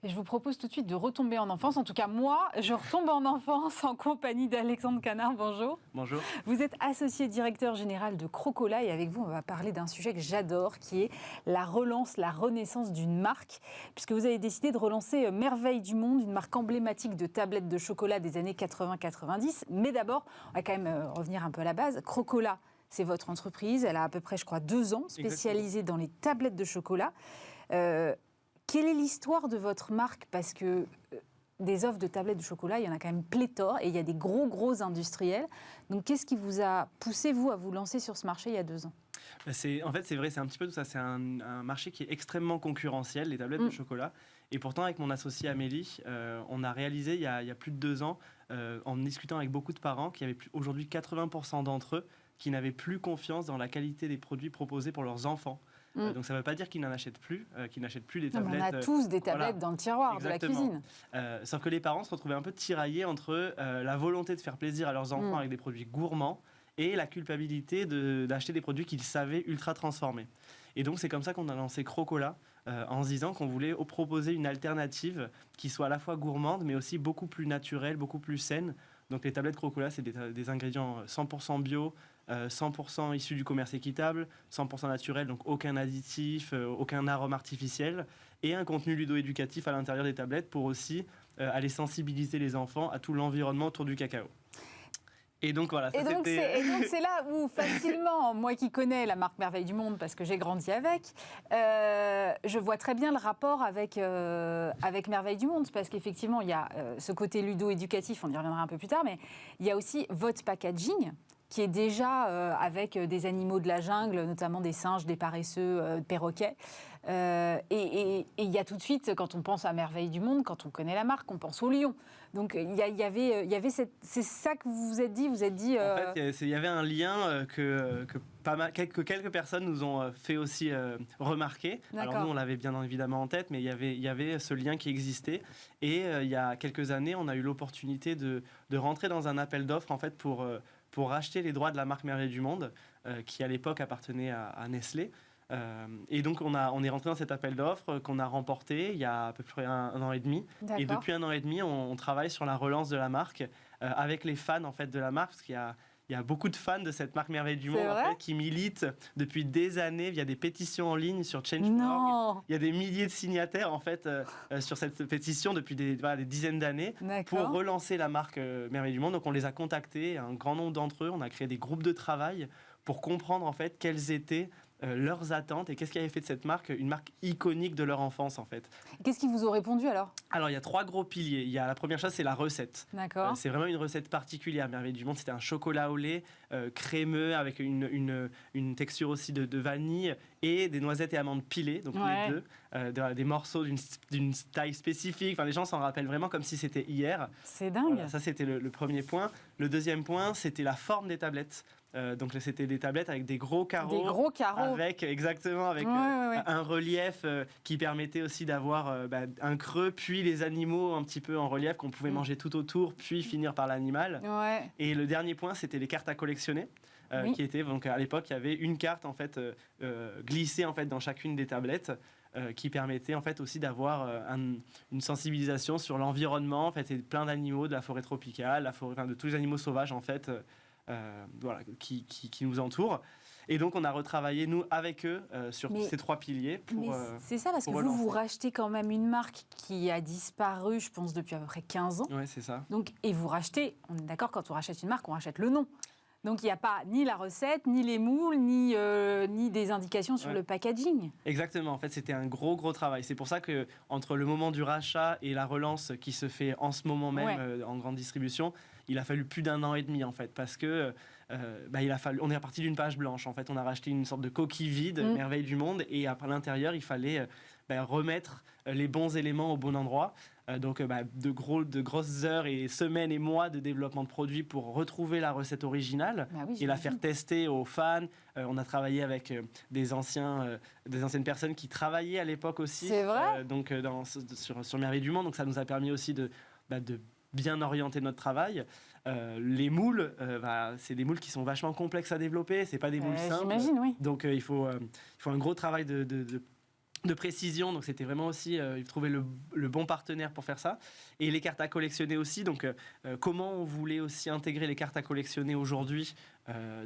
Et je vous propose tout de suite de retomber en enfance. En tout cas, moi, je retombe en enfance en compagnie d'Alexandre Canard. Bonjour. Bonjour. Vous êtes associé directeur général de Crocola et avec vous, on va parler d'un sujet que j'adore, qui est la relance, la renaissance d'une marque, puisque vous avez décidé de relancer Merveille du Monde, une marque emblématique de tablettes de chocolat des années 80-90. Mais d'abord, on va quand même revenir un peu à la base. Crocola, c'est votre entreprise. Elle a à peu près, je crois, 2 ans, spécialisée dans les tablettes de chocolat. Quelle est l'histoire de votre marque ? Parce que des offres de tablettes de chocolat, il y en a quand même pléthore et il y a des gros industriels. Donc, qu'est-ce qui vous a poussé, vous, à vous lancer sur ce marché il y a 2 ans ? En fait, c'est vrai, c'est un petit peu tout ça. C'est un marché qui est extrêmement concurrentiel, les tablettes de chocolat. Et pourtant, avec mon associé Amélie, on a réalisé il y a plus de 2 ans, en discutant avec beaucoup de parents, qu'il y avait aujourd'hui 80% d'entre eux qui n'avaient plus confiance dans la qualité des produits proposés pour leurs enfants. Donc ça ne veut pas dire qu'ils n'en achètent plus, des tablettes. On a tous des tablettes dans le tiroir de la cuisine. Sauf que les parents se retrouvaient un peu tiraillés entre la volonté de faire plaisir à leurs enfants avec des produits gourmands et la culpabilité d'acheter des produits qu'ils savaient ultra transformés. Et donc c'est comme ça qu'on a lancé Crocola, en se disant qu'on voulait proposer une alternative qui soit à la fois gourmande mais aussi beaucoup plus naturelle, beaucoup plus saine. Donc les tablettes Crocola, c'est des ingrédients 100% bio, 100% issus du commerce équitable, 100% naturel, donc aucun additif, aucun arôme artificiel, et un contenu ludo-éducatif à l'intérieur des tablettes pour aussi aller sensibiliser les enfants à tout l'environnement autour du cacao. Et donc voilà, et donc c'est là où facilement, moi qui connais la marque Merveille du Monde parce que j'ai grandi avec, je vois très bien le rapport avec Merveille du Monde, parce qu'effectivement il y a ce côté ludo-éducatif, on y reviendra un peu plus tard, mais il y a aussi votre packaging qui est déjà avec des animaux de la jungle, notamment des singes, des paresseux, perroquets. Et il y a tout de suite, quand on pense à Merveille du Monde, quand on connaît la marque, on pense au lion. Donc il y avait c'est ça que vous vous êtes dit. En fait, il y avait un lien que quelques personnes nous ont fait aussi remarquer. D'accord. Alors nous, on l'avait bien évidemment en tête, mais il y avait ce lien qui existait. Et il y a quelques années, on a eu l'opportunité de rentrer dans un appel d'offres en fait pour racheter les droits de la marque Merveille du Monde, qui à l'époque appartenait à Nestlé. Et donc on est rentré dans cet appel d'offres qu'on a remporté il y a à peu près un an et demi. D'accord. Et depuis 1 an et demi, on travaille sur la relance de la marque avec les fans en fait de la marque, parce qu'il y a beaucoup de fans de cette marque Merveille du Monde en fait, qui militent depuis des années via des pétitions en ligne sur Change.org. Il y a des milliers de signataires en fait sur cette pétition depuis des dizaines d'années pour relancer la marque Merveille du Monde. Donc on les a contactés, un grand nombre d'entre eux. On a créé des groupes de travail pour comprendre en fait quelles étaient leurs attentes et qu'est-ce qui avait fait de cette marque une marque iconique de leur enfance en fait. Qu'est-ce qu'ils vous ont répondu alors ? Alors il y a 3 gros piliers. La première chose, c'est la recette. D'accord. C'est vraiment une recette particulière. Merveille du Monde, c'était un chocolat au lait crémeux avec une texture aussi de vanille et des noisettes et amandes pilées, donc les deux, des morceaux d'une taille spécifique. Enfin, les gens s'en rappellent vraiment comme si c'était hier. C'est dingue. Voilà, ça c'était le premier point. Le deuxième point, c'était la forme des tablettes. Donc c'était des tablettes avec des gros carreaux. Des gros carreaux. Avec un relief qui permettait aussi d'avoir un creux, puis les animaux un petit peu en relief qu'on pouvait manger tout autour, puis finir par l'animal. Ouais. Et le dernier point, c'était les cartes à collectionner. Qui étaient, donc à l'époque, il y avait une carte en fait glissée en fait dans chacune des tablettes. Qui permettait en fait aussi d'avoir une sensibilisation sur l'environnement en fait, et plein d'animaux de la forêt tropicale, de tous les animaux sauvages en fait, qui nous entourent. Et donc on a retravaillé nous avec eux sur ces 3 piliers c'est ça, parce que vous rachetez quand même une marque qui a disparu, je pense, depuis à peu près 15 ans. Ouais, c'est ça. Donc, et vous rachetez, on est d'accord, quand on rachète une marque, on rachète le nom. Donc il n'y a pas ni la recette, ni les moules, ni des indications sur le packaging. Exactement, en fait c'était un gros travail. C'est pour ça que entre le moment du rachat et la relance qui se fait en ce moment même en grande distribution, il a fallu plus d'1 an et demi en fait, parce que on est reparti d'une page blanche. En fait, on a racheté une sorte de coquille vide, Merveille du Monde, et à l'intérieur il fallait remettre les bons éléments au bon endroit. Donc de grosses heures et semaines et mois de développement de produits pour retrouver la recette originale et la faire tester aux fans. On a travaillé avec des anciennes personnes qui travaillaient à l'époque aussi. C'est vrai. Sur Merveille du Monde. Donc ça nous a permis aussi de bien orienter notre travail. Les moules, c'est des moules qui sont vachement complexes à développer. C'est pas des moules simples. J'imagine, oui. Donc il faut un gros travail de de précision, donc c'était vraiment aussi trouver le bon partenaire pour faire ça. Et les cartes à collectionner aussi, donc comment on voulait aussi intégrer les cartes à collectionner aujourd'hui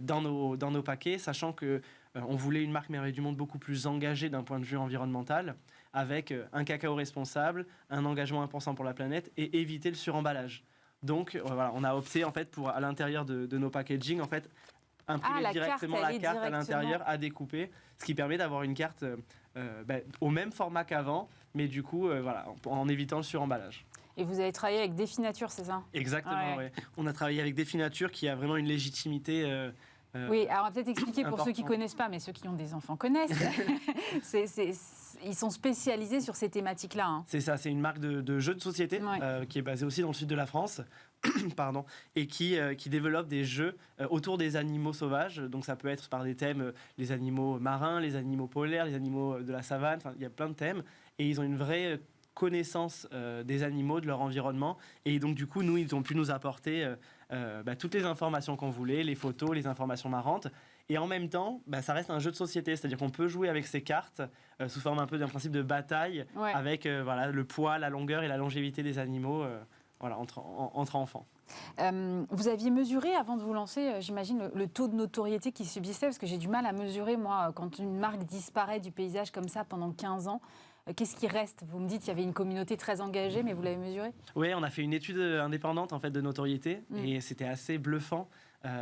dans nos paquets, sachant que on voulait une marque Merveille du Monde beaucoup plus engagée d'un point de vue environnemental, avec un cacao responsable, un engagement 1% pour la planète et éviter le suremballage. Donc voilà, on a opté en fait pour à l'intérieur de nos packaging en fait imprimer directement la carte à l'intérieur à découper, ce qui permet d'avoir une carte au même format qu'avant, mais du coup voilà, en évitant le suremballage. Et vous avez travaillé avec Définature, c'est ça? Exactement, ouais. On a travaillé avec Définature qui a vraiment une légitimité. Oui, alors on va peut-être expliquer pour ceux qui ne connaissent pas, mais ceux qui ont des enfants connaissent. Ils sont spécialisés sur ces thématiques-là. Hein. C'est ça, c'est une marque de jeux de société qui est basée aussi dans le sud de la France. Pardon, et qui développe des jeux autour des animaux sauvages. Donc ça peut être par des thèmes, les animaux marins, les animaux polaires, les animaux de la savane, il y a plein de thèmes. Et ils ont une vraie connaissance des animaux, de leur environnement. Et donc du coup, nous, ils ont pu nous apporter toutes les informations qu'on voulait, les photos, les informations marrantes. Et en même temps, ça reste un jeu de société, c'est-à-dire qu'on peut jouer avec ces cartes sous forme un peu d'un principe de bataille, avec le poids, la longueur et la longévité des animaux. Entre enfants. Vous aviez mesuré, avant de vous lancer, j'imagine, le taux de notoriété qui subsistait, parce que j'ai du mal à mesurer, moi, quand une marque disparaît du paysage comme ça pendant 15 ans, qu'est-ce qui reste? Vous me dites qu'il y avait une communauté très engagée, mais vous l'avez mesuré? Oui, on a fait une étude indépendante en fait, de notoriété, et c'était assez bluffant.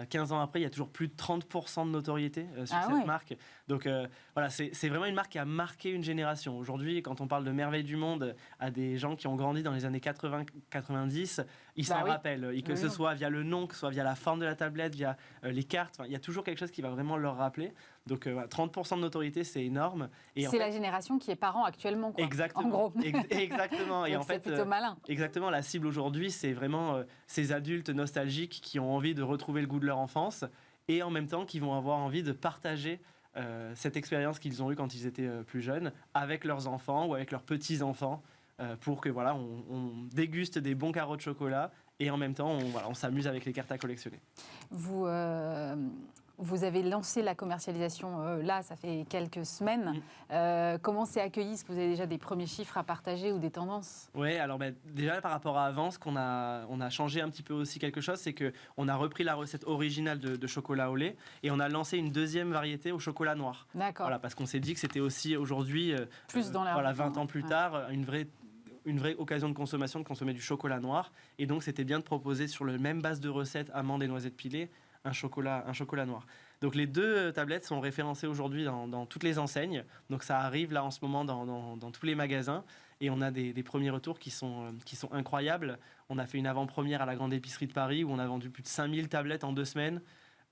15 ans après, il y a toujours plus de 30% de notoriété sur cette marque. Donc voilà, c'est vraiment une marque qui a marqué une génération. Aujourd'hui, quand on parle de Merveille du Monde à des gens qui ont grandi dans les années 80-90, ils s'en rappellent. Et que ce soit via le nom, que ce soit via la forme de la tablette, via les cartes, il y a toujours quelque chose qui va vraiment leur rappeler. Donc 30% de notoriété, c'est énorme. C'est la génération qui est parent actuellement, quoi. Exactement. En gros. Exactement. Et en fait, c'est plutôt malin. Exactement. La cible aujourd'hui, c'est vraiment ces adultes nostalgiques qui ont envie de retrouver le goût de leur enfance et en même temps qui vont avoir envie de partager cette expérience qu'ils ont eue quand ils étaient plus jeunes avec leurs enfants ou avec leurs petits-enfants pour que voilà, on déguste des bons carreaux de chocolat et en même temps, on s'amuse avec les cartes à collectionner. Vous avez lancé la commercialisation là, ça fait quelques semaines. Comment c'est accueilli? Est-ce que vous avez déjà des premiers chiffres à partager ou des tendances? Oui, alors déjà par rapport à avant, on a changé un petit peu aussi quelque chose, c'est qu'on a repris la recette originale de chocolat au lait et on a lancé une deuxième variété au chocolat noir. D'accord. Voilà, parce qu'on s'est dit que c'était aussi aujourd'hui, plus dans 20 ans plus tard, une vraie occasion de consommation de consommer du chocolat noir. Et donc, c'était bien de proposer sur la même base de recettes, amandes et noisettes pilées, un chocolat noir. Donc, les deux tablettes sont référencées aujourd'hui dans toutes les enseignes. Donc, ça arrive là en ce moment dans tous les magasins. Et on a des premiers retours qui sont incroyables. On a fait une avant-première à la Grande Épicerie de Paris où on a vendu plus de 5000 tablettes en 2 semaines.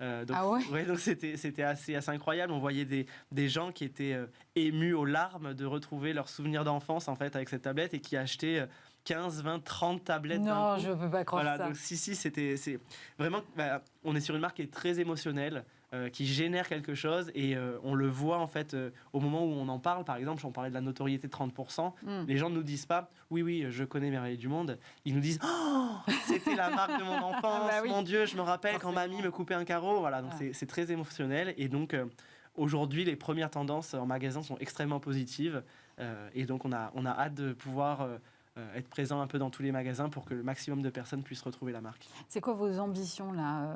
Donc c'était assez incroyable. On voyait des gens qui étaient émus aux larmes de retrouver leurs souvenirs d'enfance en fait avec cette tablette et qui achetaient 15, 20, 30 tablettes. Non, je ne peux pas croire ça. Donc c'est vraiment, on est sur une marque qui est très émotionnelle, qui génère quelque chose et on le voit en fait au moment où on en parle. Par exemple, on parlait de la notoriété de 30%. Les gens ne nous disent pas oui, je connais Merveille du Monde. Ils nous disent c'était la marque de mon enfance. Mon Dieu, je me rappelle quand mamie me coupait un carreau. Voilà, donc c'est très émotionnel et donc aujourd'hui, les premières tendances en magasin sont extrêmement positives et donc on a hâte de pouvoir être présent un peu dans tous les magasins pour que le maximum de personnes puissent retrouver la marque. C'est quoi vos ambitions là,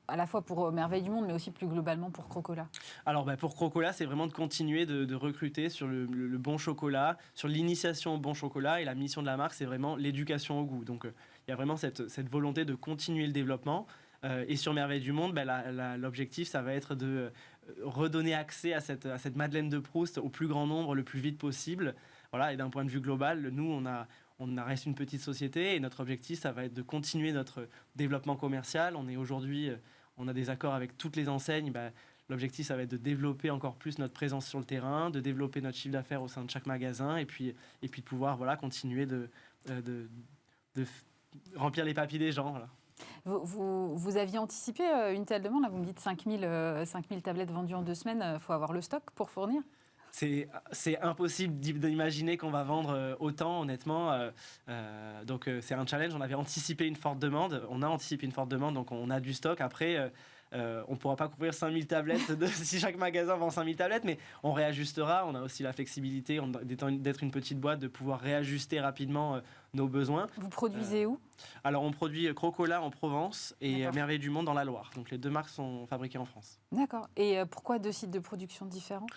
à la fois pour Merveille du Monde, mais aussi plus globalement pour Crocola? Alors pour Crocola, c'est vraiment de continuer de recruter sur le bon chocolat, sur l'initiation au bon chocolat, et la mission de la marque, c'est vraiment l'éducation au goût. Donc il y a vraiment cette volonté de continuer le développement. Et sur Merveille du Monde, l'objectif, ça va être de redonner accès à cette Madeleine de Proust au plus grand nombre, le plus vite possible. Voilà, et d'un point de vue global, nous, on reste une petite société et notre objectif, ça va être de continuer notre développement commercial. On a des accords avec toutes les enseignes. L'objectif, ça va être de développer encore plus notre présence sur le terrain, de développer notre chiffre d'affaires au sein de chaque magasin et puis de pouvoir continuer de remplir les papilles des gens. Voilà. Vous aviez anticipé une telle demande? Là, vous me dites 5000 tablettes vendues en 2 semaines. Il faut avoir le stock pour fournir? C'est impossible d'imaginer qu'on va vendre autant, honnêtement. Donc, c'est un challenge. On avait anticipé une forte demande. On a anticipé une forte demande, donc on a du stock. Après, On ne pourra pas couvrir 5000 tablettes si chaque magasin vend 5000 tablettes, mais on réajustera. On a aussi la flexibilité d'être une petite boîte, de pouvoir réajuster rapidement nos besoins. Vous produisez où? Alors, on produit Crocola en Provence et D'accord. Merveille du Monde dans la Loire. Donc, les deux marques sont fabriquées en France. D'accord. Et pourquoi 2 sites de production différents?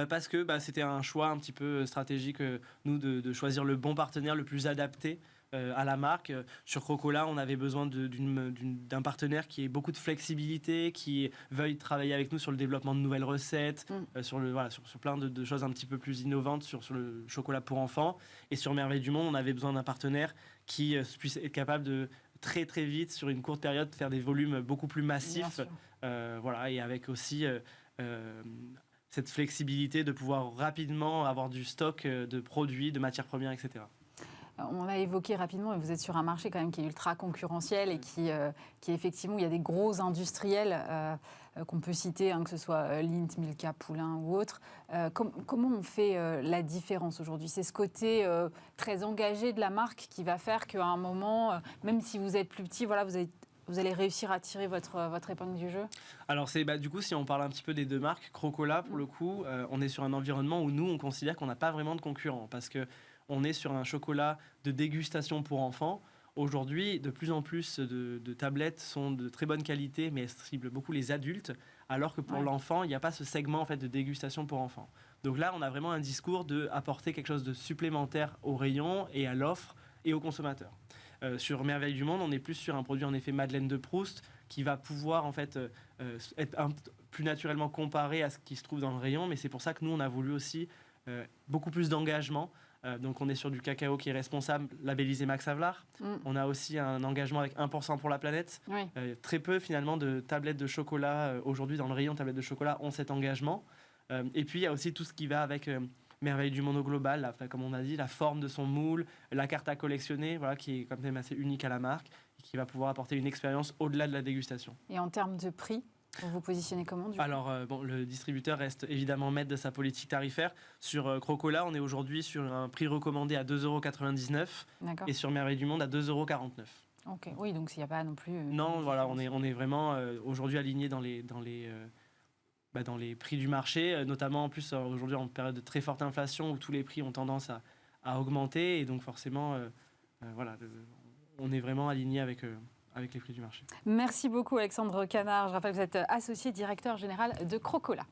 Parce que c'était un choix un petit peu stratégique, nous, de choisir le bon partenaire, le plus adapté à la marque. Sur Crocola, on avait besoin d'un partenaire qui ait beaucoup de flexibilité, qui veuille travailler avec nous sur le développement de nouvelles recettes, sur plein de choses un petit peu plus innovantes sur le chocolat pour enfants. Et sur Merveille du Monde, on avait besoin d'un partenaire qui puisse être capable de très très vite, sur une courte période, faire des volumes beaucoup plus massifs. Et avec aussi cette flexibilité de pouvoir rapidement avoir du stock de produits, de matières premières, etc. On a évoqué rapidement, mais vous êtes sur un marché quand même qui est ultra concurrentiel et qui effectivement, il y a des gros industriels qu'on peut citer, que ce soit Lindt, Milka, Poulain ou autres. Comment on fait la différence aujourd'hui? C'est ce côté très engagé de la marque qui va faire qu'à un moment, même si vous êtes plus petit, voilà, vous allez réussir à tirer votre épingle du jeu? Alors, du coup, si on parle un petit peu des deux marques, Crocola, pour le coup, on est sur un environnement où nous, on considère qu'on n'a pas vraiment de concurrents parce qu'on est sur un chocolat de dégustation pour enfants. Aujourd'hui, de plus en plus de tablettes sont de très bonne qualité, mais elles ciblent beaucoup les adultes, alors que pour l'enfant, il n'y a pas ce segment en fait, de dégustation pour enfants. Donc là, on a vraiment un discours d'apporter quelque chose de supplémentaire au rayon et à l'offre et aux consommateurs. Sur Merveille du Monde, on est plus sur un produit en effet Madeleine de Proust qui va pouvoir en fait être plus naturellement comparé à ce qui se trouve dans le rayon, mais c'est pour ça que nous on a voulu aussi beaucoup plus d'engagement. Donc on est sur du cacao qui est responsable, labellisé Max Havelaar. On a aussi un engagement avec 1% pour la planète. Oui. Très peu finalement de tablettes de chocolat aujourd'hui dans le rayon tablettes de chocolat ont cet engagement. Et puis il y a aussi tout ce qui va avec Merveille du Monde au global, comme on a dit, la forme de son moule, la carte à collectionner, voilà, qui est quand même assez unique à la marque et qui va pouvoir apporter une expérience au-delà de la dégustation. Et en termes de prix, vous vous positionnez comment du coup? Alors, le distributeur reste évidemment maître de sa politique tarifaire. Sur Crocola, on est aujourd'hui sur un prix recommandé à 2,99 € et sur Merveille du Monde à 2,49 €. Ok, oui, donc il n'y a pas non plus... non, voilà, on est vraiment aujourd'hui aligné dans les prix du marché, notamment en plus aujourd'hui en période de très forte inflation où tous les prix ont tendance à augmenter et donc forcément, on est vraiment aligné avec les prix du marché. Merci beaucoup Alexandre Canard. Je rappelle que vous êtes associé directeur général de Crocola.